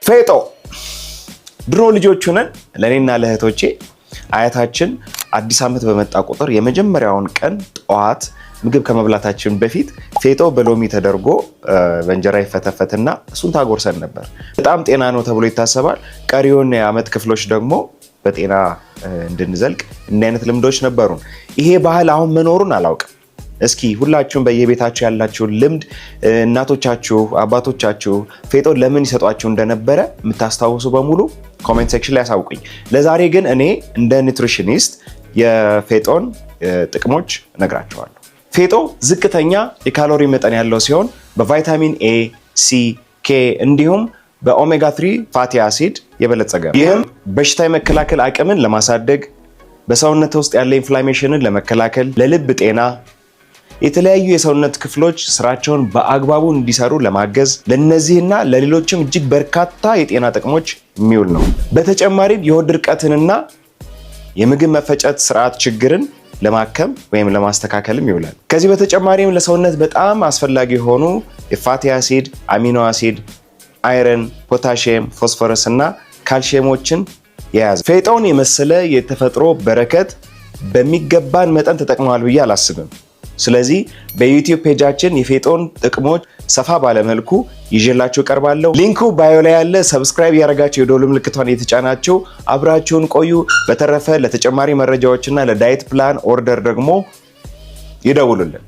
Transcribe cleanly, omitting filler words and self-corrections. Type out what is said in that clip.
ፌጦ ድሮ ልጆች ሆነን ለኔና ለእህቶቼ አያታችን አዲስ ዓመት በመጣ ቁጥር የመጀመሪያውን ቀን ጠዋት ምግብ ከመብላታችን በፊት ፌጦ በሎሚ ተደርጎ በእንጀራ ይፈተፈትና እሱን ታጎርሰን ነበር። በጣም ጤና ነው ተብሎ ይታሰባል። ቀሪውን የዓመት ክፍሎች ደግሞ በጤና እንድንዘልቅ እንዲህ አይነት ልምዶች ነበሩን። ይሄ ባህል አሁን መኖሩን አላውቅም። እስኪ ሁላችሁም በየቤታችሁ ያላችሁን ልምድ እናቶቻችሁ፣ አባቶቻችሁ ፌጦ ለምን ይሰጧችሁ እንደነበረ የምታስታውሱ በሙሉ ኮሜንት ሴክሽን ላይ ያሳውቁኝ። ለዛሬ ግን እኔ እንደ ኒውትሪሽኒስት የፌጦን ጥቅሞች እነግራችኋለሁ። ፌጦ ዝቅተኛ የካሎሪ መጠን ያለው ሲሆን በቫይታሚን ኤ፣ ሲ፣ ኬ እንዲሁም በኦሜጋ 3 ፋቲ አሲድ የበለጸገ ነው። ይህም በሽታ የመከላከል አቅምን ለማሳደግ፣ በሰውነት ውስጥ ያለ ኢንፍላሜሽንን ለመከላከል፣ ለልብ ጤና፣ የተለያዩ የሰውነት ክፍሎች ስራቸውን በአግባቡ እንዲሰሩ ለማገዝ፣ ለነዚህና ለሌሎችም እጅግ በርካታ የጤና ጥቅሞች የሚውል ነው። በተጨማሪም የሆድ ድርቀትንና የምግብ መፈጨት ስርዓት ችግርን ለማከም ወይም ለማስተካከልም ይውላል። ከዚህ በተጨማሪም ለሰውነት በጣም አስፈላጊ የሆኑ የፋቲ አሲድ፣ አሚኖ አሲድ፣ አይረን፣ ፖታሺየም፣ ፎስፎረስ እና ካልሲየሞችን የያዘ ፌጦን የመሰለ የተፈጥሮ በረከት በሚገባን መጠን ተጠቅመዋል ብዬ አላስብም። ስለዚህ በዩቲዩብ ፔጃችን የፌጦን ጥቅሞች ሰፋ ባለመልኩ ይዤላችሁ ቀርባለሁ። ሊንኩ ባዮ ላይ ያለ። ሰብስክራይብ ያደረጋችሁ የደወል ምልክቷን የተጫናችሁ አብራችሁን ቆዩ። በተረፈ ለተጨማሪ መረጃዎችና ለዳይት ፕላን ኦርደር ደግሞ ይደውሉልን።